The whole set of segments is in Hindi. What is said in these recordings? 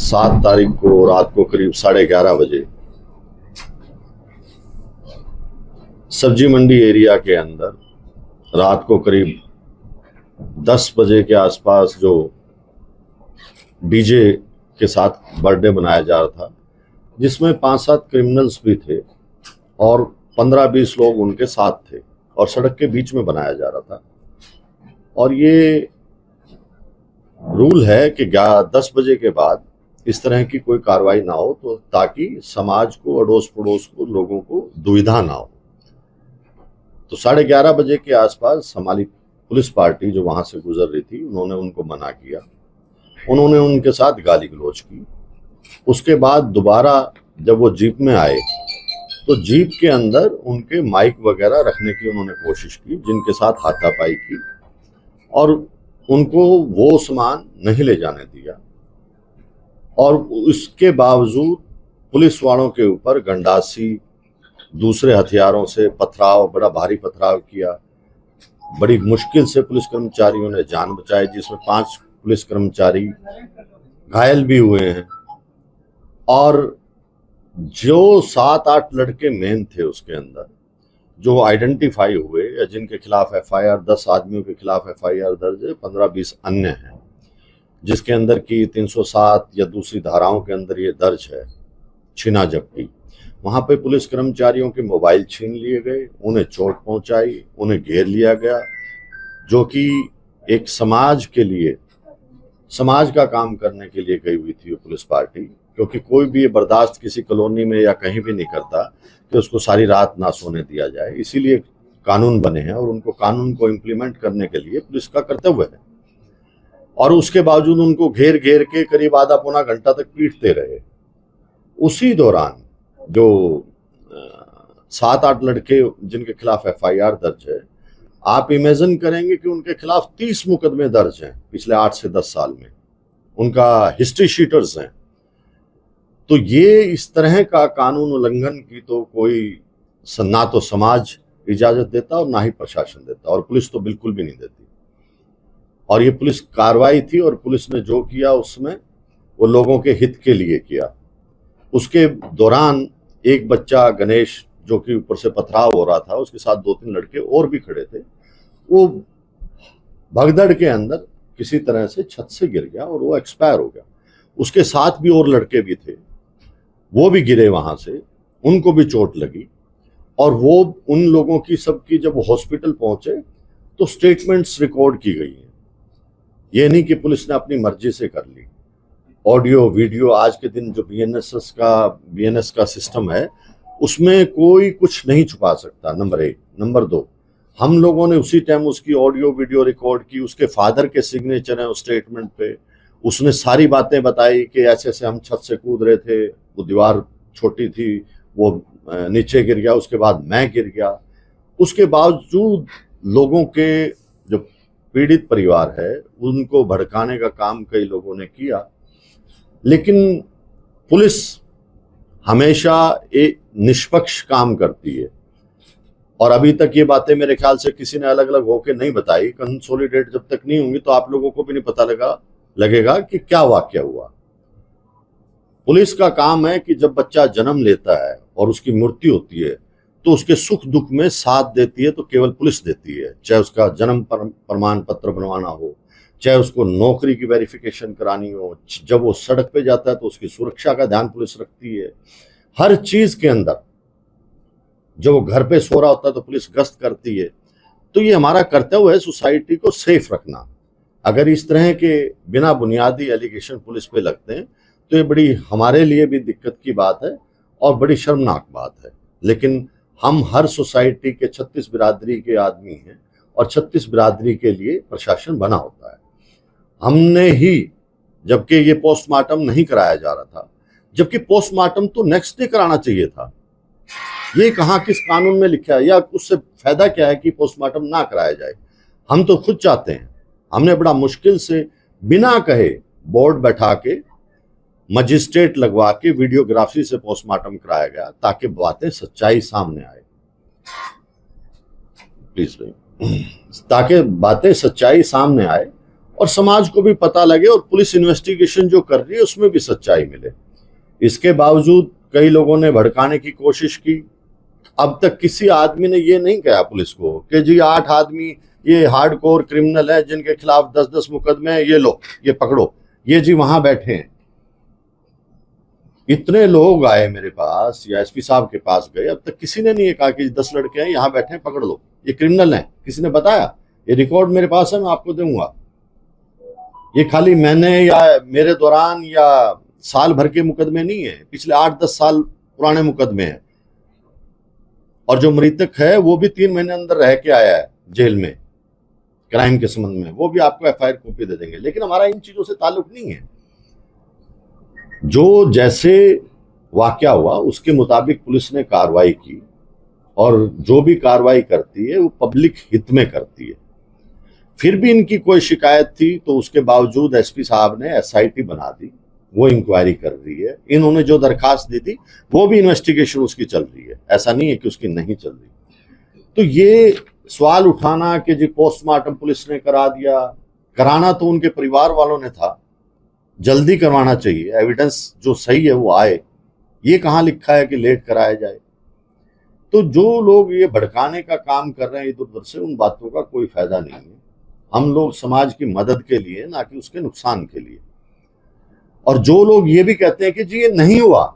7 तारीख को रात को करीब 11:30 बजे सब्जी मंडी एरिया के अंदर रात को करीब 10 बजे के आसपास जो डीजे के साथ बर्थडे मनाया जा रहा था, जिसमें 5-7 क्रिमिनल्स भी थे और 15-20 लोग उनके साथ थे और सड़क के बीच में बनाया जा रहा था। और ये रूल है कि 10 बजे के बाद इस तरह की कोई कार्रवाई ना हो, तो ताकि समाज को, अड़ोस पड़ोस को, लोगों को दुविधा ना हो। तो 11:30 बजे के आसपास हमारी पुलिस पार्टी जो वहां से गुजर रही थी, उन्होंने उनको मना किया, उन्होंने उनके साथ गाली गलौज की। उसके बाद दोबारा जब वो जीप में आए तो जीप के अंदर उनके माइक वगैरह रखने की उन्होंने कोशिश की, जिनके साथ हाथापाई की और उनको वो सामान नहीं ले जाने दिया। और उसके बावजूद पुलिस वालों के ऊपर गंडासी, दूसरे हथियारों से पथराव, बड़ा भारी पथराव किया। बड़ी मुश्किल से पुलिस कर्मचारियों ने जान बचाई, जिसमें 5 पुलिस कर्मचारी घायल भी हुए हैं। और जो 7-8 लड़के मेन थे उसके अंदर, जो आइडेंटिफाई हुए या जिनके खिलाफ एफआईआर, 10 आदमियों के खिलाफ एफआईआर दर्ज है, 15-20 अन्य हैं, जिसके अंदर की 307 या दूसरी धाराओं के अंदर ये दर्ज है, छीना झपटी। वहां पे पुलिस कर्मचारियों के मोबाइल छीन लिए गए, उन्हें चोट पहुंचाई, उन्हें घेर लिया गया, जो कि एक समाज के लिए, समाज का काम करने के लिए गई हुई थी वो पुलिस पार्टी। क्योंकि कोई भी ये बर्दाश्त किसी कॉलोनी में या कहीं भी नहीं करता कि उसको सारी रात ना सोने दिया जाए। इसीलिए कानून बने हैं और उनको कानून को इम्प्लीमेंट करने के लिए पुलिस का कर्तव्य है। और उसके बावजूद उनको घेर घेर के करीब आधा पौना घंटा तक पीटते रहे। उसी दौरान जो 7-8 लड़के जिनके खिलाफ एफआईआर दर्ज है, आप इमेजिन करेंगे कि उनके खिलाफ 30 मुकदमे दर्ज हैं पिछले 8 से 10 साल में। उनका हिस्ट्री शीटर्स हैं। तो ये इस तरह का कानून उल्लंघन की तो कोई ना तो समाज इजाजत देता और ना ही प्रशासन देता, और पुलिस तो बिल्कुल भी नहीं देती। और ये पुलिस कार्रवाई थी और पुलिस ने जो किया उसमें वो लोगों के हित के लिए किया। उसके दौरान एक बच्चा गणेश, जो कि ऊपर से पथराव हो रहा था, उसके साथ 2-3 लड़के और भी खड़े थे, वो भगदड़ के अंदर किसी तरह से छत से गिर गया और वो एक्सपायर हो गया। उसके साथ भी और लड़के भी थे, वो भी गिरे वहां से, उनको भी चोट लगी। और वो उन लोगों की सबकी जब हॉस्पिटल पहुंचे तो स्टेटमेंट्स रिकॉर्ड की गई हैं। ये नहीं कि पुलिस ने अपनी मर्जी से कर ली। ऑडियो वीडियो, आज के दिन जो बीएनएस का सिस्टम है, उसमें कोई कुछ नहीं छुपा सकता, नंबर 1। नंबर 2, हम लोगों ने उसी टाइम उसकी ऑडियो वीडियो रिकॉर्ड की। उसके फादर के सिग्नेचर हैं उस स्टेटमेंट पे। उसने सारी बातें बताई कि ऐसे ऐसे हम छत से कूद रहे थे, वो दीवार छोटी थी, वो नीचे गिर गया, उसके बाद मैं गिर गया। उसके बावजूद लोगों के जो पीड़ित परिवार है उनको भड़काने का काम कई लोगों ने किया। लेकिन पुलिस हमेशा एक निष्पक्ष काम करती है। और अभी तक ये बातें मेरे ख्याल से किसी ने अलग अलग होकर नहीं बताई। कंसोलिडेट जब तक नहीं होंगी तो आप लोगों को भी नहीं पता लगेगा कि क्या वाकया हुआ। पुलिस का काम है कि जब बच्चा जन्म लेता है और उसकी मृत्यु होती है तो उसके सुख दुख में साथ देती है तो केवल पुलिस देती है। चाहे उसका जन्म प्रमाण पत्र बनवाना हो, चाहे उसको नौकरी की वेरिफिकेशन करानी हो, जब वो सड़क पे जाता है तो उसकी सुरक्षा का ध्यान पुलिस रखती है। हर चीज के अंदर, जब वो घर पे सो रहा होता है तो पुलिस गश्त करती है। तो ये हमारा कर्तव्य है सोसाइटी को सेफ रखना। अगर इस तरह के बिना बुनियादी एलिगेशन पुलिस पे लगते हैं तो ये बड़ी हमारे लिए भी दिक्कत की बात है और बड़ी शर्मनाक बात है। लेकिन हम हर सोसाइटी के 36 बिरादरी के आदमी हैं और 36 बिरादरी के लिए प्रशासन बना होता है। हमने ही, जबकि ये पोस्टमार्टम नहीं कराया जा रहा था, जबकि पोस्टमार्टम तो नेक्स्ट डे कराना चाहिए था। ये कहाँ किस कानून में लिखा है, या उससे फायदा क्या है कि पोस्टमार्टम ना कराया जाए। हम तो खुद चाहते हैं। हमने बड़ा मुश्किल से बिना कहे बोर्ड बैठा के, मजिस्ट्रेट लगवा के, वीडियोग्राफी से पोस्टमार्टम कराया गया ताकि बातें सच्चाई सामने आए। प्लीज भाई, ताकि बातें सच्चाई सामने आए और समाज को भी पता लगे और पुलिस इन्वेस्टिगेशन जो कर रही है उसमें भी सच्चाई मिले। इसके बावजूद कई लोगों ने भड़काने की कोशिश की। अब तक किसी आदमी ने ये नहीं कहा पुलिस को कि जी 8 आदमी ये हार्डकोर क्रिमिनल है जिनके खिलाफ 10-10 मुकदमे हैं, ये लो, ये पकड़ो, ये जी वहां बैठे हैं। इतने लोग आए मेरे पास या एसपी साहब के पास गए, अब तक किसी ने नहीं कहा कि 10 लड़के हैं यहाँ बैठे हैं, पकड़ लो, ये क्रिमिनल हैं। किसी ने बताया? ये रिकॉर्ड मेरे पास है, मैं आपको दूंगा। ये खाली मैंने या मेरे दौरान या साल भर के मुकदमे नहीं है, पिछले 8-10 साल पुराने मुकदमे हैं। और जो मृतक है वो भी 3 महीने अंदर रह के आया है जेल में क्राइम के संबंध में, वो भी आपको एफआईआर कॉपी दे देंगे। लेकिन हमारा इन चीजों से ताल्लुक नहीं है। जो जैसे वाकया हुआ उसके मुताबिक पुलिस ने कार्रवाई की, और जो भी कार्रवाई करती है वो पब्लिक हित में करती है। फिर भी इनकी कोई शिकायत थी तो उसके बावजूद एसपी साहब ने एसआईटी बना दी, वो इंक्वायरी कर रही है। इन्होंने जो दरखास्त दी थी वो भी इन्वेस्टिगेशन उसकी चल रही है, ऐसा नहीं है कि उसकी नहीं चल रही। तो ये सवाल उठाना कि जी पोस्टमार्टम पुलिस ने करा दिया, कराना तो उनके परिवार वालों ने था, जल्दी करवाना चाहिए, एविडेंस जो सही है वो आए। ये कहाँ लिखा है कि लेट कराया जाए? तो जो लोग ये भड़काने का काम कर रहे हैं इधर उधर से, उन बातों का कोई फायदा नहीं है। हम लोग समाज की मदद के लिए, ना कि उसके नुकसान के लिए। और जो लोग ये भी कहते हैं कि जी ये नहीं हुआ,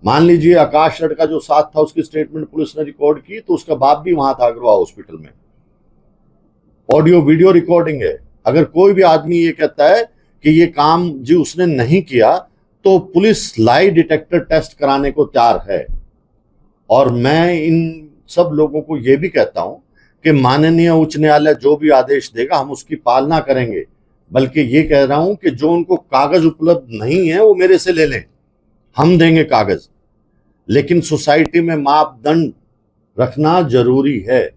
मान लीजिए आकाश लड़का जो साथ था उसकी स्टेटमेंट पुलिस ने रिकॉर्ड की, तो उसका बाप भी वहां था अग्रवाल हॉस्पिटल में, ऑडियो वीडियो रिकॉर्डिंग है। अगर कोई भी आदमी ये कहता है कि ये काम जी उसने नहीं किया, तो पुलिस लाई डिटेक्टर टेस्ट कराने को तैयार है। और मैं इन सब लोगों को ये भी कहता हूं कि माननीय उच्च न्यायालय जो भी आदेश देगा हम उसकी पालना करेंगे। बल्कि ये कह रहा हूं कि जो उनको कागज उपलब्ध नहीं है वो मेरे से ले लें, हम देंगे कागज। लेकिन सोसाइटी में मापदंड रखना जरूरी है।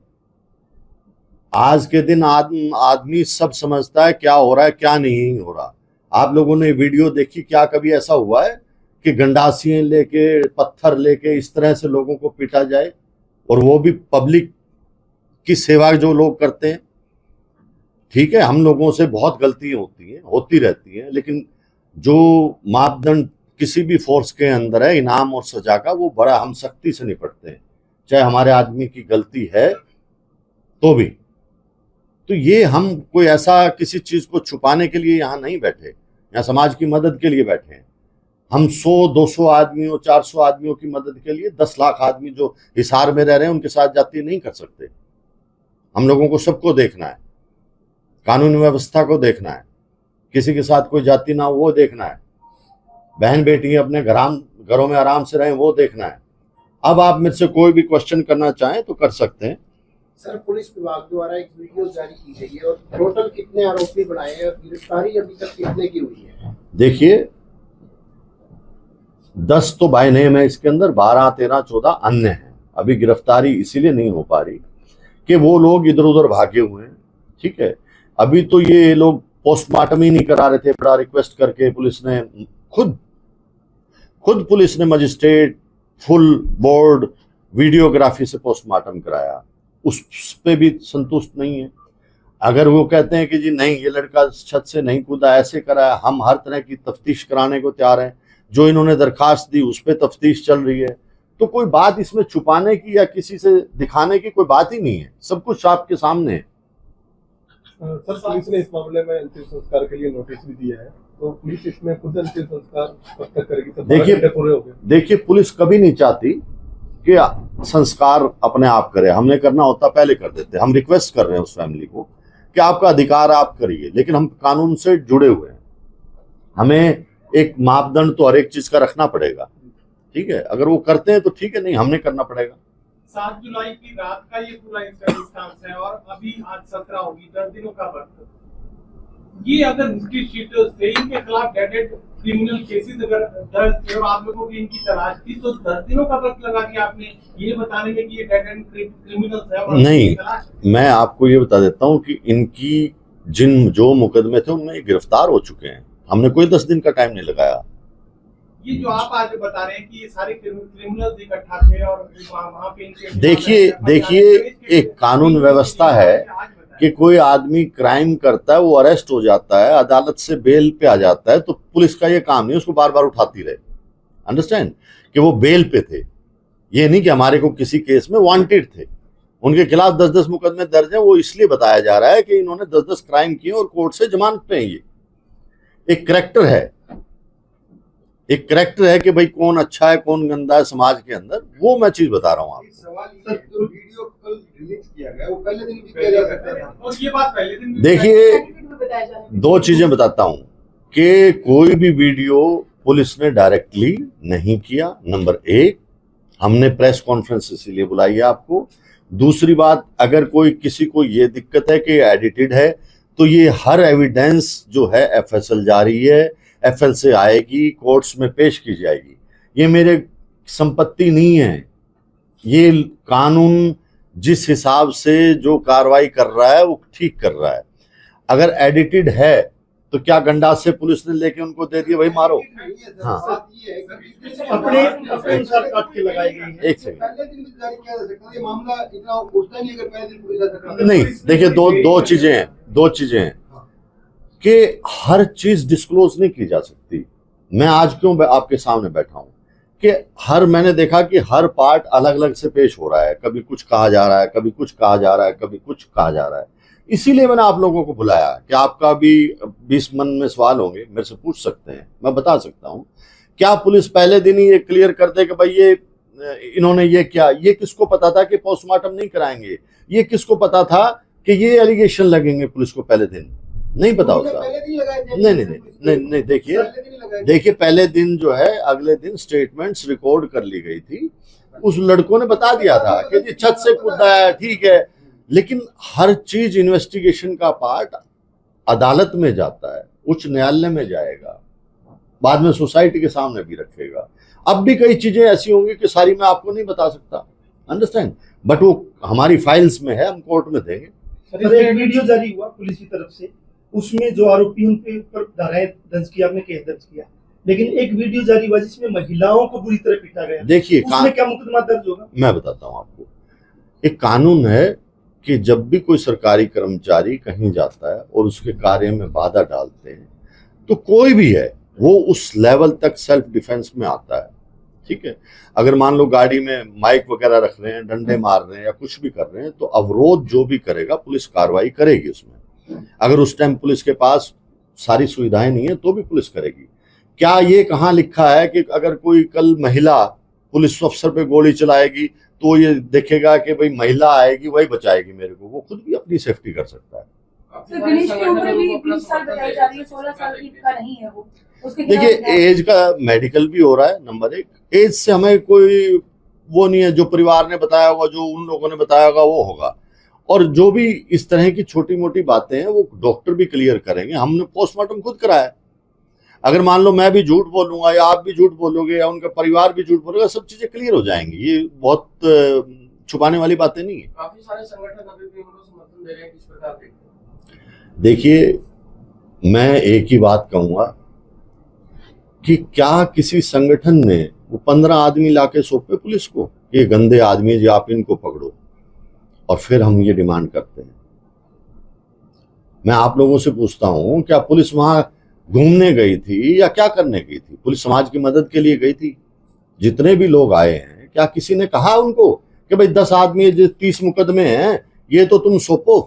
आज के दिन आदमी सब समझता है क्या हो रहा है क्या नहीं हो रहा। आप लोगों ने वीडियो देखी, क्या कभी ऐसा हुआ है कि गंडासियां लेके, पत्थर लेके इस तरह से लोगों को पीटा जाए? और वो भी पब्लिक की सेवा जो लोग करते हैं। ठीक है, हम लोगों से बहुत गलतियां होती रहती हैं, लेकिन जो मापदंड किसी भी फोर्स के अंदर है इनाम और सजा का, वो बड़ा हम सख्ती से निपटते हैं, चाहे हमारे आदमी की गलती है तो भी। तो ये हम कोई ऐसा किसी चीज को छुपाने के लिए यहाँ नहीं बैठे, यहाँ समाज की मदद के लिए बैठे हैं। हम 100-200 आदमियों 400 आदमियों की मदद के लिए 10 लाख आदमी जो हिसार में रह रहे हैं उनके साथ जाति नहीं कर सकते। हम लोगों को सबको देखना है, कानून व्यवस्था को देखना है, किसी के साथ कोई जाति ना हो वो देखना है, बहन बेटी अपने घरों में आराम से रहें वो देखना है। अब आप मेरे से कोई भी क्वेश्चन करना चाहें तो कर सकते हैं। सर, पुलिस विभाग द्वारा एक वीडियो जारी की गई है और टोटल कितने आरोपी बनाए हैं, गिरफ्तारी अभी तक कितने की हुई है? देखिए 10 तो बाय नेम है इसके अंदर, 12, 13, 14 अन्य हैं। अभी गिरफ्तारी इसीलिए नहीं हो पा रही कि वो लोग इधर उधर भागे हुए हैं। ठीक है, अभी तो ये लोग पोस्टमार्टम ही नहीं करा रहे थे, बड़ा रिक्वेस्ट करके पुलिस ने खुद पुलिस ने मजिस्ट्रेट फुल बोर्ड वीडियोग्राफी से पोस्टमार्टम कराया, उस पे भी संतुष्ट नहीं है। अगर वो कहते हैं कि जी नहीं ये लड़का छत से नहीं कूदा, ऐसे कराया, हम हर तरह की तफ्तीश कराने को तैयार हैं। जो इन्होंने दरखास्त दी उस पर तफ्तीश चल रही है। तो कोई बात इसमें छुपाने की या किसी से दिखाने की कोई बात ही नहीं है, सब कुछ आपके सामने है। सर, पुलिस ने इस मामले में अंतिम संस्कार के लिए नोटिस भी दिया है, तो पुलिस इसमें खुद अंतिम संस्कार कब तक करेगी? देखिए पुलिस कभी नहीं चाहती कि संस्कार अपने आप करे, हमने करना होता पहले कर देते। हम रिक्वेस्ट कर रहे हैं उस फैमिली को कि आपका अधिकार आप करिए, लेकिन हम कानून से जुड़े हुए हैं, हमें एक मापदंड तो हर एक चीज का रखना पड़ेगा। ठीक है, अगर वो करते हैं तो ठीक है, नहीं हमने करना पड़ेगा। 7 जुलाई की रात का ये पूरा इंस्टेंस है और अभी आज 17 होगी, 10 दिनों का वक्त। ये अगर हिस्ट्री शीट से इनके खिलाफ डेटेड क्रिमिनल केसेस अगर दर्ज थे और आप लोगों की इनकी तलाश थी, तो 10 दिनों का वक्त लगा दिया आपने ये बताने में कि ये डेटेड क्रिमिनल्स है? और नहीं, मैं आपको ये बता देता हूँ कि इनकी जो मुकदमे थे उनमें गिरफ्तार हो चुके हैं, हमने कोई 10 दिन का टाइम नहीं लगाया। ये जो आप आज बता रहे हैं कि ये सारे क्रिमिनल्स इकट्ठा थे और वहाँ पे इनके देखिए एक कानून व्यवस्था है, कि कोई आदमी क्राइम करता है, वो अरेस्ट हो जाता है, अदालत से बेल पे आ जाता है, तो पुलिस का ये काम नहीं उसको बार बार उठाती रहे। अंडरस्टैंड कि वो बेल पे थे, ये नहीं कि हमारे को किसी केस में वांटेड थे, उनके खिलाफ 10-10 मुकदमे दर्ज हैं। वो इसलिए बताया जा रहा है कि इन्होंने 10-10 क्राइम किए और कोर्ट से जमानत पे हैं। ये एक करैक्टर है, एक करैक्टर है कि भाई कौन अच्छा है कौन गंदा है समाज के अंदर, वो मैं चीज बता रहा हूँ आपको। सवाल ये है, जो वीडियो कल रिलीज किया गया वो पहले दिन भी किया जा सकता है, और ये बात पहले दिन भी देखिए, दो चीजें बताता हूं कि कोई भी वीडियो पुलिस ने डायरेक्टली नहीं किया। नंबर एक, हमने प्रेस कॉन्फ्रेंस इसीलिए बुलाई है आपको। दूसरी बात, अगर कोई किसी को ये दिक्कत है कि एडिटेड है, तो ये हर एविडेंस जो है एफएसएल जारी है, एफएल से आएगी, कोर्ट्स में पेश की जाएगी। ये मेरे संपत्ति नहीं है, ये कानून जिस हिसाब से जो कार्रवाई कर रहा है वो ठीक कर रहा है। अगर एडिटेड है तो क्या गंडास से पुलिस ने लेके उनको दे दिया भाई मारो। हाँ, बात ये है कि अपने अनुसार काट के लगाई गई है। एक सेकंड, पहले दिन भी जारी किया जा सकता है, ये मामला इतना उठता नहीं अगर पहले दिन पुलिस ऐसा करती। नहीं देखिए, दो चीजें हैं कि हर चीज डिस्क्लोज नहीं की जा सकती। मैं आज क्यों आपके सामने बैठा हूं कि मैंने देखा कि हर पार्ट अलग अलग से पेश हो रहा है, कभी कुछ कहा जा रहा है, कभी कुछ कहा जा रहा है, कभी कुछ कहा जा रहा है। इसीलिए मैंने आप लोगों को बुलाया कि आपका भी 20 मन में सवाल होंगे, मेरे से पूछ सकते हैं, मैं बता सकता हूं। क्या पुलिस पहले दिन ही ये क्लियर कर दे कि भाई ये इन्होंने ये किया? ये किसको पता था कि पोस्टमार्टम नहीं कराएंगे? ये किसको पता था कि ये एलिगेशन लगेंगे? पुलिस को पहले दिन नहीं पता होता। नहीं, देखिए पहले दिन जो है, अगले दिन स्टेटमेंट्स रिकॉर्ड कर ली गई थी। उस लड़कों ने बता दिया था कि जी छत से कूदा है, ठीक है, लेकिन हर चीज इन्वेस्टिगेशन का पार्ट अदालत में जाता है, उच्च न्यायालय में जाएगा, बाद में सोसाइटी के सामने भी रखेगा। अब भी कई चीजें ऐसी होंगी कि सारी मैं आपको नहीं बता सकता, अंडरस्टैंड, बट वो हमारी फाइल्स में है, हम कोर्ट में देंगे। सर, एक वीडियो जारी हुआ पुलिस की तरफ से, उसमें जो आरोपी उनके ऊपर धाराएं दर्ज किया, आपने केस दर्ज किया, लेकिन एक वीडियो जारी हुआ जिसमें महिलाओं को बुरी तरह पीटा गया। देखिए उसमें क्या मुकदमा दर्ज होगा? मैं बताता हूं आपको। एक कानून है कि जब भी कोई सरकारी कर्मचारी कहीं जाता है और उसके कार्य में बाधा डालते हैं, तो कोई भी है वो उस लेवल तक सेल्फ डिफेंस में आता है, ठीक है। अगर मान लो गाड़ी में माइक वगैरह रख रहे हैं, डंडे मार रहे हैं या कुछ भी कर रहे हैं, तो अवरोध जो भी करेगा पुलिस कार्रवाई करेगी उसमें। अगर उस टाइम पुलिस के पास सारी सुविधाएं नहीं है तो भी पुलिस करेगी। क्या ये कहाँ लिखा है कि अगर कोई कल महिला पुलिस अफसर पे गोली चलाएगी तो ये देखेगा कि भाई महिला आएगी वही बचाएगी मेरे को? वो खुद भी अपनी सेफ्टी कर सकता है। सर, गणेश की उम्र भी 20 साल बताई जा रही है, 16 साल की का नहीं है वो। देखिए, एज का मेडिकल भी हो रहा है। नंबर एक, एज से हमें कोई वो नहीं है, जो परिवार ने बताया होगा, जो उन लोगों ने बताया होगा वो होगा। और जो भी इस तरह की छोटी मोटी बातें हैं वो डॉक्टर भी क्लियर करेंगे। हमने पोस्टमार्टम खुद कराया। अगर मान लो मैं भी झूठ बोलूंगा या आप भी झूठ बोलोगे या उनका परिवार भी झूठ बोलेगा, सब चीजें क्लियर हो जाएंगी। ये बहुत छुपाने वाली बातें नहीं है। काफी सारे संगठन अभी भी उनको समर्थन दे रहे हैं, किस प्रकार देखते हैं? देखिए, मैं एक ही बात कहूंगा कि क्या किसी संगठन ने वो 15 आदमी लाके सौंपे पुलिस को, ये गंदे आदमी है जी आप इनको पकड़ो, और फिर हम ये डिमांड करते हैं? मैं आप लोगों से पूछता हूं, क्या पुलिस वहां घूमने गई थी या क्या करने गई थी? पुलिस समाज की मदद के लिए गई थी। जितने भी लोग आए हैं, क्या किसी ने कहा उनको कि भाई 10 आदमी 30 मुकदमे हैं, ये तो तुम सौंपो,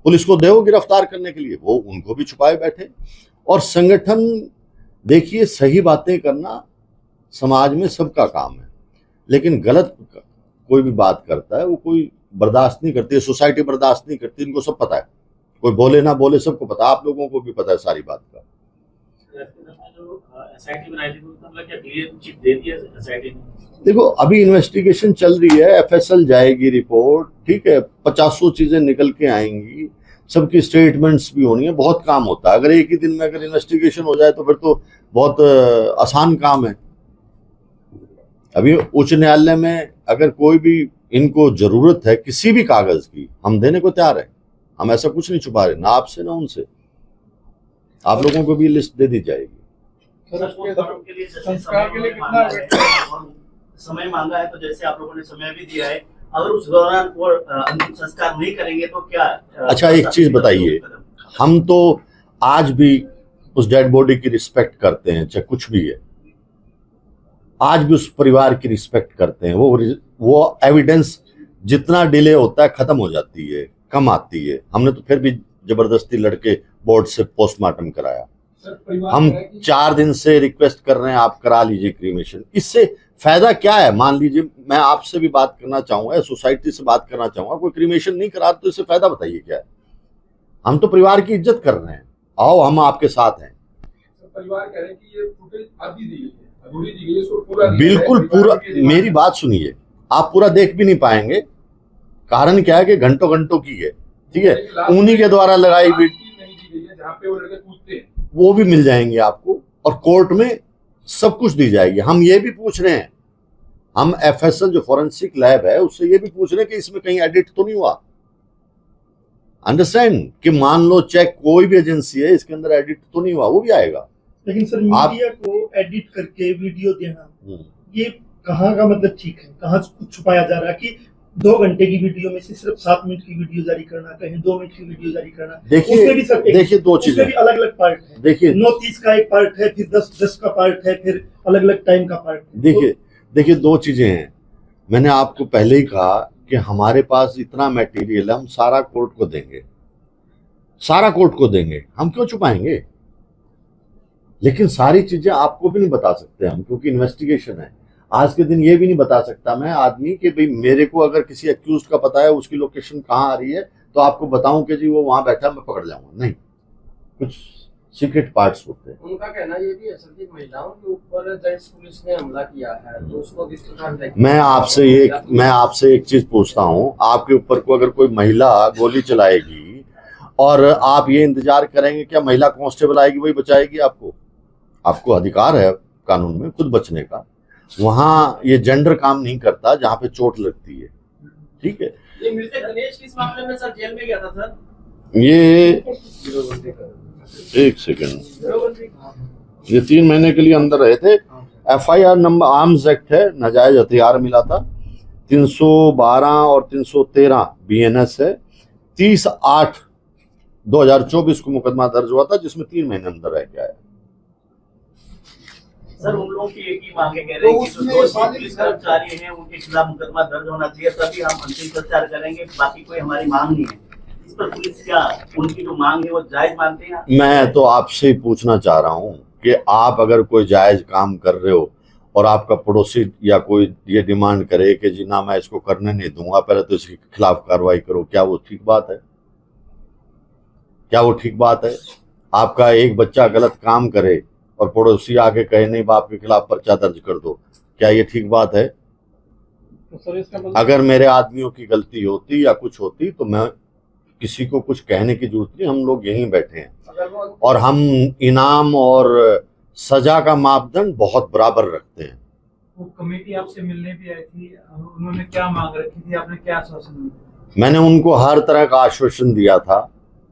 पुलिस को दो गिरफ्तार करने के लिए? वो उनको भी छुपाए बैठे। और संगठन, देखिए, सही बातें करना समाज में सबका काम है, लेकिन गलत कोई भी बात करता है वो कोई बर्दाश्त नहीं करती है, सोसाइटी बर्दाश्त नहीं करती, इनको सब पता है। कोई बोले ना बोले सबको पता, आप लोगों को भी पता है सारी बात का। एसआईटी बनाई थी, मतलब क्या क्लियर चिट दे दिया एसआईटी ने? देखो, अभी इन्वेस्टिगेशन चल रही है, एफएसएल जाएगी रिपोर्ट, ठीक है, 50 चीजें निकल के आएंगी, सबकी स्टेटमेंट्स भी होनी है, बहुत काम होता है। अगर एक ही दिन में अगर इन्वेस्टिगेशन हो जाए तो फिर तो बहुत आसान काम है। अभी उच्च न्यायालय में अगर कोई भी इनको जरूरत है किसी भी कागज की, हम देने को तैयार है। हम ऐसा कुछ नहीं छुपा रहे, ना आपसे ना उनसे। आप लोगों को भी लिस्ट दे दी जाएगी। संस्कार के लिए कितना समय मांगा है, तो जैसे आप लोगों ने समय भी दिया है, अगर उस दौरान वो अंतिम संस्कार नहीं करेंगे तो क्या? अच्छा, एक चीज बताइए, हम तो आज भी उस डेड बॉडी की रिस्पेक्ट करते हैं, चाहे कुछ भी है, आज भी उस परिवार की रिस्पेक्ट करते हैं। वो एविडेंस जितना डिले होता है खत्म हो जाती है, कम आती है। हमने तो फिर भी जबरदस्ती लड़के बोर्ड से पोस्टमार्टम कराया। हम 4 दिन से रिक्वेस्ट कर रहे हैं, आप करा लीजिए क्रीमेशन। इससे फायदा क्या है? मान लीजिए मैं आपसे भी बात करना चाहूंगा, सोसाइटी से बात करना चाहूंगा, कोई क्रीमेशन नहीं करा तो इससे फायदा बताइए क्या है? हम तो परिवार की इज्जत कर रहे हैं, आओ हम आपके साथ हैं। परिवार कह रहे हैं कि ये फुटेज आधी दी गई है, अधूरी दी गई है, इसको पूरा बिल्कुल पूरा, मेरी बात सुनिए, आप पूरा देख भी नहीं पाएंगे। कारण क्या है कि घंटों घंटों की है, ठीक है, उन्हीं के द्वारा लगाई भी जहाँ पे वो लड़के कूदते हैं वो भी मिल जाएंगे आपको, और कोर्ट में सब कुछ दी जाएगी। हम ये भी पूछ रहे हैं, हम एफएसएल जो फॉरेंसिक लैब है उससे ये भी पूछ रहे हैं कि इसमें कहीं एडिट तो नहीं हुआ। अंडरस्टैंड कि मान लो चेक कोई भी एजेंसी है, इसके अंदर एडिट तो नहीं हुआ, वो भी आएगा। लेकिन सर मीडिया को एडिट करके वीडियो देना, ये कहाँ का मतलब ठीक है? कहाँ कुछ छुपाया जा रहा है कि 2 घंटे की वीडियो में से सिर्फ 7 मिनट की वीडियो जारी करना, कहीं 2 मिनट की वीडियो जारी करना। देखिए 2 चीजें अलग अलग पार्ट है। देखिए 9:30 का एक पार्ट है, फिर 10:10 का पार्ट है, फिर अलग अलग टाइम का पार्ट है। देखिए 2 चीजें हैं। मैंने आपको पहले ही कहा कि हमारे पास इतना मटेरियल है, हम सारा कोर्ट को देंगे, सारा कोर्ट को देंगे, हम क्यों छुपाएंगे? लेकिन सारी चीजें आपको भी नहीं बता सकते हम, क्योंकि इन्वेस्टिगेशन है। आज के दिन ये भी नहीं बता सकता मैं आदमी कि भाई मेरे को अगर किसी एक्यूज का पता है, उसकी लोकेशन कहाँ आ रही है, तो आपको बताऊं कि जी वो वहां बैठा, मैं पकड़ जाऊंगा। नहीं, कुछ सीक्रेट पार्ट्स होते हैं। उनका कहना ये भी है सर कि महिलाओं के ऊपर जेंट्स पुलिस ने हमला किया है, तो उसको किस प्रकार मैं आपसे एक चीज पूछता हूँ, आपके ऊपर को अगर कोई महिला गोली चलाएगी और आप ये इंतजार करेंगे क्या महिला कांस्टेबल आएगी वही बचाएगी आपको? आपको अधिकार है कानून में खुद बचने का। वहां ये जेंडर काम नहीं करता जहां पे चोट लगती है, ठीक है। ये मृतक गणेश किस मामले में सर जेल में गया था सर? ये एक सेकंड, ये 3 महीने के लिए अंदर रहे थे। FIR नंबर आर्म्स एक्ट है, नाजायज हथियार मिला था, 312 और 313 BNS है। 30/8/2024 को मुकदमा दर्ज हुआ था, जिसमें 3 महीने अंदर रह के आया। सर उन लोगों की एक ही मांगे कह रहे हैं कि जो पुलिस कर्मचारी हैं उनके खिलाफ मुकदमा दर्ज होना चाहिए, तभी हम अंतिम संस्कार करेंगे, बाकी कोई हमारी मांग नहीं है। इस पर पुलिस क्या उनकी जो मांग है वो जायज मानते हैं? मैं तो आपसे ही पूछना चाह रहा हूँ कि आप अगर कोई जायज काम कर रहे हो और आपका पड़ोसी या कोई ये डिमांड करे कि जी ना मैं इसको करने नहीं दूंगा, पहले तो इसके खिलाफ कार्रवाई करो, क्या वो ठीक बात है? क्या वो ठीक बात है? आपका एक बच्चा गलत काम करे और पड़ोसी आके कहे नहीं बाप के खिलाफ पर्चा दर्ज कर दो, क्या ये ठीक बात है? तो अगर मेरे आदमियों की गलती होती या कुछ होती तो मैं किसी को कुछ कहने की जरूरत नहीं, हम लोग यहीं बैठे हैं और हम इनाम और सजा का मापदंड बहुत बराबर रखते हैं। वो कमेटी आपसे मिलने भी आई थी, उन्होंने क्या मांग रखी थी, आपने क्या आश्वासन दिया? मैंने उनको हर तरह का आश्वासन दिया था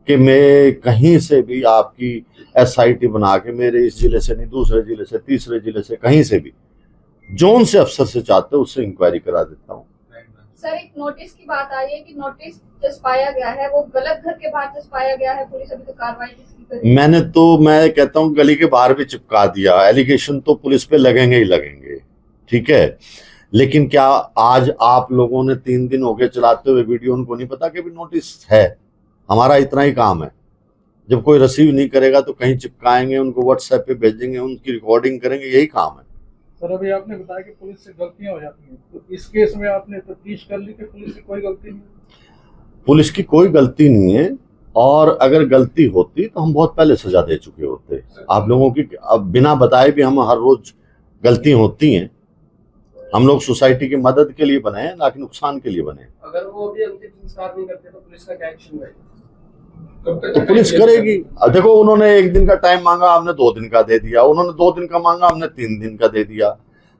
कि मैं कहीं से भी आपकी SIT बना के, मेरे इस जिले से नहीं, दूसरे जिले से, तीसरे जिले से, कहीं से भी जोन से अफसर से चाहते हो उससे इंक्वायरी करा देता हूँ। सर एक नोटिस की बात आ रही है कि नोटिस चिपकाया गया है, वो गलत घर के बाहर चिपकाया गया है, पुलिस अभी तक कार्रवाई किसकी करी? मैं कहता हूँ गली के बाहर भी चिपका दिया, एलिगेशन तो पुलिस पे लगेंगे ही लगेंगे, ठीक है। लेकिन क्या आज आप लोगों ने 3 दिन हो गए चलाते हुए वीडियो, उनको नहीं पता कि भी नोटिस है? हमारा इतना ही काम है, जब कोई रिसीव नहीं करेगा तो कहीं चिपकाएंगे, उनको व्हाट्सएप पे भेजेंगे, उनकी रिकॉर्डिंग करेंगे, यही काम है। सर अभी आपने बताया कि पुलिस से गलतियां हो जाती हैं, तो इस केस में आपने तफ्तीश कर ली कि पुलिस से कोई गलती नहीं? पुलिस की कोई गलती नहीं है, और अगर गलती होती तो हम बहुत पहले सजा दे चुके होते। आप लोगों की अब बिना बताए भी हम हर रोज गलती होती हैं। हम लोग सोसाइटी की मदद के लिए बने हैं, ना कि नुकसान के लिए बने हैं। अगर वो अभी अंतिम संस्कार नहीं करते तो पुलिस का क्या एक्शन रहेगा? तो पुलिस करेगी। देखो उन्होंने 1 दिन का टाइम मांगा, हमने 2 दिन का दे दिया, उन्होंने 2 दिन का मांगा, हमने 3 दिन का दे दिया।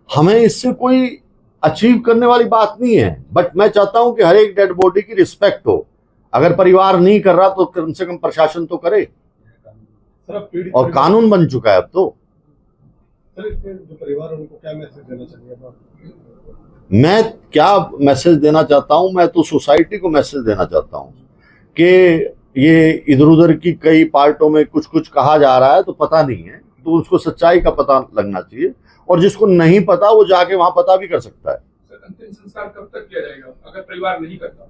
हमें इससे कोई अचीव करने वाली बात नहीं है, बट मैं चाहता हूं कि हर एक डेड बॉडी की रिस्पेक्ट हो। अगर परिवार नहीं कर रहा तो कम से कम प्रशासन तो करे, और कानून बन चुका है अब तो। सर इसमें जो परिवार है उनको क्या मैसेज देना चाहिए आप? मैं क्या मैसेज देना चाहता हूं, मैं तो सोसाइटी को मैसेज देना चाहता हूं कि ये इधर उधर की कई पार्टों में कुछ कुछ कहा जा रहा है तो पता नहीं है, तो उसको सच्चाई का पता लगना चाहिए, और जिसको नहीं पता वो जाके वहां पता भी कर सकता है। सर अंतिम संस्कार कब तक किया जाएगा अगर परिवार नहीं करता?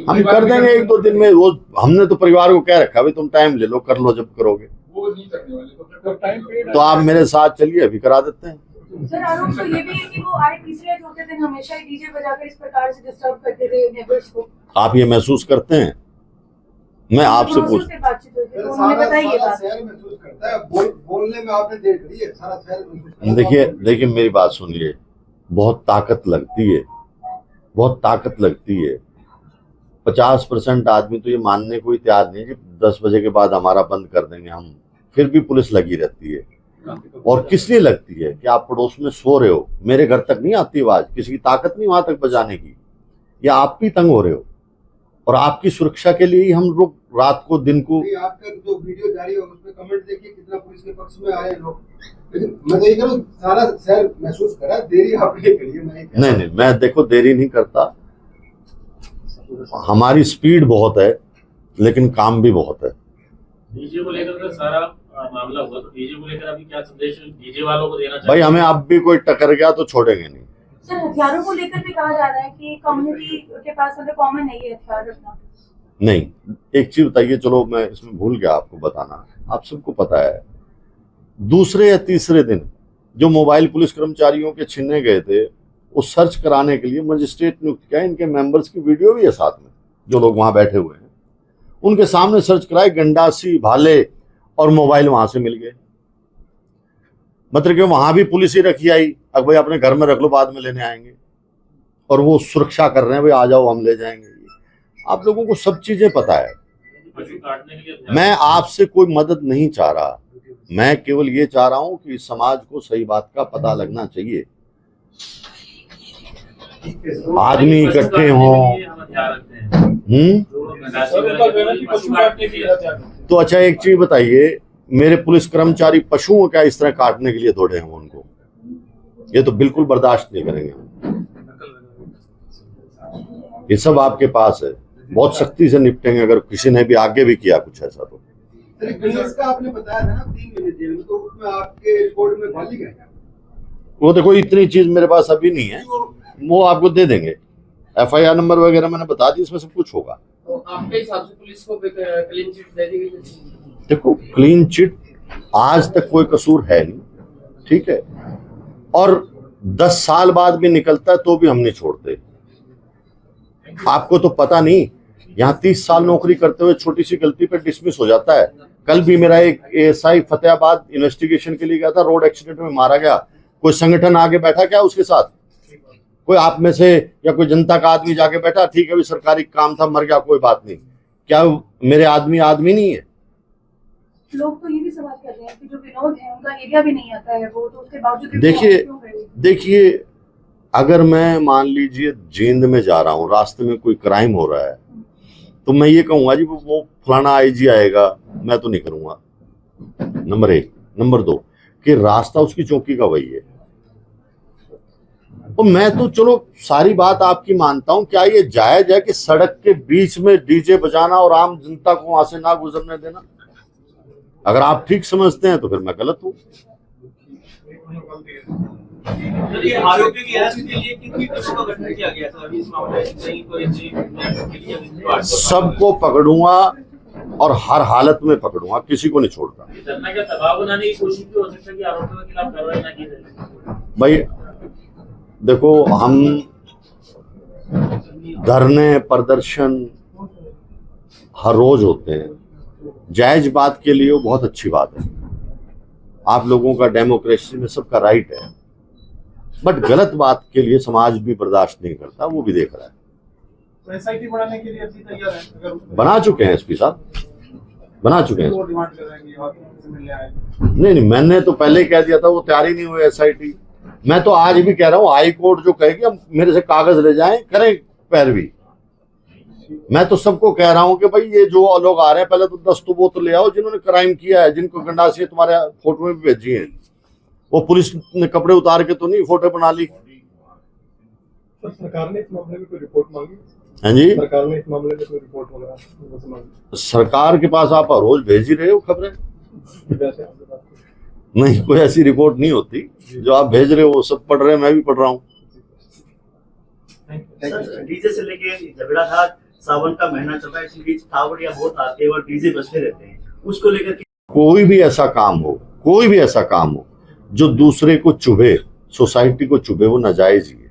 हम कर देंगे 1-2 दिन में। वो हमने तो परिवार को कह रखा भाई तुम टाइम ले लो, कर लो जब करोगे। वो नहीं करने वाले तो टाइम पीरियड तो आप मेरे साथ चलिए, अभी करा देते हैं। सर आरोप तो ये भी है कि वो आए तीसरे या चौथे दिन हमेशा ही डीजे बजाकर इस प्रकार से डिस्टर्ब करते थे नेबर्स को। आप ये महसूस करते हैं? मैं आपसे पूछ, से बातचीत होती है तो उन्होंने बताई ये बात। शहर महसूस करता है, बोलने में आपने देर करी है, सारा शहर महसूस करता है। देखिए मेरी बात सुनिए, बहुत ताकत लगती है, बहुत ताकत लगती है। 50% आदमी तो ये मानने को ही तैयार नहीं है कि 10 बजे के बाद हमारा बंद कर देंगे हम, फिर भी पुलिस लगी रहती है। और किस लिए लगती है कि आप पड़ोस में सो रहे हो, मेरे घर तक नहीं आती आवाज, किसी की ताकत नहीं वहां तक बजाने की, या आप भी तंग हो रहे हो, और आपकी सुरक्षा के लिए ही हम लोग रात को दिन को। आपका जो वीडियो जारी है उसमें कमेंट देखिए कितना पुलिस के पक्ष में आए लोग, लेकिन मैं तो ये कह रहा हूं सारा शहर महसूस करा, देरी आपने करी है। नहीं, मैं देखो देरी नहीं करता, हमारी स्पीड बहुत है लेकिन काम भी बहुत है। डीजे को लेकर तो सारा मामला हुआ, तो डीजे को लेकर अभी क्या संदेश डीजे वालों को देना चाहिए? भाई हमें अब भी कोई टकर गया तो छोड़ेंगे नहीं। सर हथियारों को लेकर भी कहा जा रहा है कि कम्युनिटी के पास मतलब कॉमन नहीं है हथियार रखना। नहीं, एक चीज बताइए, चलो मैं इसमें भूल गया आपको बताना, आप सबको पता है दूसरे या तीसरे दिन जो मोबाइल पुलिस कर्मचारियों के छीने गए थे, वो सर्च कराने के लिए मजिस्ट्रेट नियुक्त किया, इनके मेंबर्स की वीडियो भी है साथ में, जो लोग वहां बैठे हुए हैं उनके सामने सर्च कराए, गंडासी भाले और मोबाइल वहां से मिल गए। मतलब कि वहां भी पुलिस ही रखी आई, अब भाई अपने घर में रख लो बाद में लेने आएंगे, और वो सुरक्षा कर रहे हैं, भाई आ जाओ हम ले जाएंगे। आप लोगों को सब चीजें पता है। मैं आपसे कोई मदद नहीं चाह रहा, मैं केवल ये चाह रहा हूं कि समाज को सही बात का पता लगना चाहिए। आदमी इकट्ठे हों। तो अच्छा एक चीज बताइए, मेरे पुलिस कर्मचारी पशुओं क्या इस तरह काटने के लिए दौड़े हैं उनको? ये तो बिल्कुल बर्दाश्त नहीं करेंगे हम। ये सब आपके पास है, बहुत सख्ती से निपटेंगे अगर किसी ने भी आगे भी किया कुछ ऐसा तो। का आपने बताया था ना 3 महीने जेल में, तो उसमें आपके रिकॉर्ड में खाली गया? वो देखो इतनी चीज मेरे पास अभी नहीं है, वो आपको दे देंगे। FIR नंबर वगैरह मैंने बता दी, इसमें सब कुछ होगा। तो आपके हिसाब से पुलिस को क्लीन चिट दे दी गई? देखो क्लीन चिट आज तक कोई कसूर है नहीं, ठीक है, और 10 साल बाद भी निकलता है तो भी हम नहीं छोड़ते। आपको तो पता नहीं, यहाँ 30 साल नौकरी करते हुए छोटी सी गलती पे डिसमिस हो जाता है। कल भी मेरा एक ASI फतेहाबाद इन्वेस्टिगेशन के लिए गया था, रोड एक्सीडेंट में मारा गया। कोई संगठन आगे बैठा क्या उसके साथ? कोई आप में से या कोई जनता का आदमी जाके बैठा, ठीक है अभी सरकारी काम था मर गया कोई बात नहीं, क्या मेरे आदमी नहीं है? लोग तो ये भी सवाल कर रहे हैं कि जो विनोद है उनका एरिया भी नहीं आता है वो, तो उसके बावजूद देखिए अगर मैं मान लीजिए जींद में जा रहा हूँ, रास्ते में कोई क्राइम हो रहा है, तो मैं ये कहूंगा जी वो फलाना IG आएगा, मैं तो नहीं करूंगा। नंबर 1। नंबर 2 कि रास्ता उसकी चौकी का वही है। तो मैं तो चलो सारी बात आपकी मानता हूं, क्या ये जायज है कि सड़क के बीच में डीजे बजाना और आम जनता को वहां से ना गुजरने देना? अगर आप ठीक समझते हैं तो फिर मैं गलत हूं। आरोपी की अरेस्ट के लिए कितनी टीमों का गठन किया गया था अभी इस मामले में? सबको पकड़ूंगा और हर हालत में पकड़ूंगा, किसी को नहीं छोड़ता। धरना का दबाव बनाने की कोशिश भी हो सकता है कि आरोपियों के खिलाफ कार्रवाई ना की जाए। भाई देखो, हम धरने प्रदर्शन हर रोज होते हैं, जायज बात के लिए वो बहुत अच्छी बात है, आप लोगों का डेमोक्रेसी में सबका राइट है, बट गलत बात के लिए समाज भी बर्दाश्त नहीं करता, वो भी देख रहा है। तो SIT बढ़ाने के लिए अभी तैयार है? अगर बना चुके हैं SP साहब, बना चुके हैं। वो डिमांड कर रहे हैं कि और से मिलने आए। नहीं, मैंने तो पहले कह दिया था, वो तैयार ही नहीं हुए SIT। मैं तो आज भी कह रहा हूँ, हाई कोर्ट जो कहेगी हम मेरे से कागज ले जाएं, करें पैरवी। मैं तो सबको कह रहा हूं कि भाई ये जो लोग आ रहे हैं, पहले तो 10 तो वो तो ले आओ जिन्होंने क्राइम किया है, जिनको गंडासी तुम्हारे फोटो में भी भेजी है, वो पुलिस ने कपड़े उतार के तो नहीं फोटो बना ली। सर सरकार ने इस मामले में कोई रिपोर्ट मांगी? हाँ जी, सरकार ने इस मामले में कोई रिपोर्ट वगैरह मांगी? सरकार के पास आप रोज भेज ही रहे हो खबरें। वैसे आपके पास नहीं, कोई ऐसी रिपोर्ट नहीं होती, जो आप भेज रहे हो वो सब पढ़ रहे हैं, मैं भी पढ़ रहा हूँ। सर डीजे से लेके झगड़ा था, सावन का महीना चल रहा है, इसी बीच कावड़िया बहुत आते हैं और डीजे बजते रहते हैं, उसको लेकर कोई भी ऐसा काम हो, कोई भी ऐसा काम हो जो दूसरे को चुभे, सोसाइटी को चुभे, वो नाजायज ही है,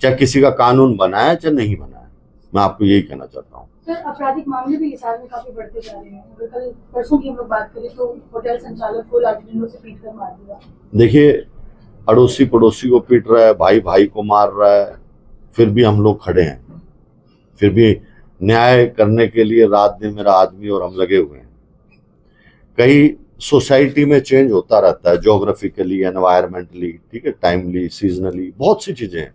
चाहे किसी का कानून बनाया चाहे नहीं बनाया। मैं आपको यही कहना चाहता हूँ। सर आपराधिक मामले भी हिसार में काफी बढ़ते जा रहे हैं। अगर कल परसों की हम लोग बात करें तो होटल संचालक को लाठी डंडों से पीट कर मार दिया। देखिए, अड़ोसी पड़ोसी को पीट रहा है, भाई भाई को मार रहा है, फिर भी हम लोग खड़े हैं, फिर भी न्याय करने के लिए रात दिन मेरा आदमी और हम लगे हुए हैं। कई सोसाइटी में चेंज होता रहता है, ज्योग्राफिकली, एनवायरमेंटली, ठीक है, टाइमली, सीजनली, बहुत सी चीजें हैं,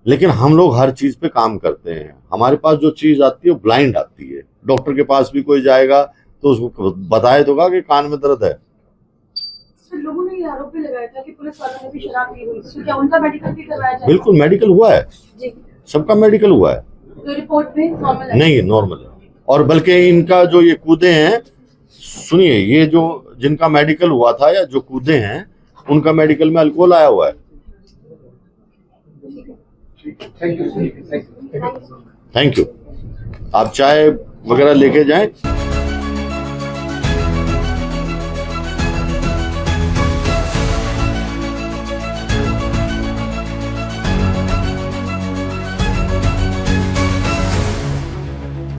लेकिन हम लोग हर चीज पे काम करते हैं। हमारे पास जो चीज आती है वो ब्लाइंड आती है। डॉक्टर के पास भी कोई जाएगा तो उसको बताए दोगा कि कान में दर्द है। सर लोगों ने ये आरोप भी लगाया था कि पुलिस वालों ने भी शराब पी हुई थी, तो क्या उनका मेडिकल भी करवाया जाएगा? बिल्कुल मेडिकल हुआ है जी, सबका मेडिकल हुआ है। तो रिपोर्ट में नॉर्मल है? नहीं, नॉर्मल है। और बल्कि इनका जो ये कूदे हैं, सुनिए, ये जो जिनका मेडिकल हुआ था या जो कूदे हैं, उनका मेडिकल में अल्कोहल आया हुआ है। Thank you. Thank you. आप चाय वगैरह लेके जाएं।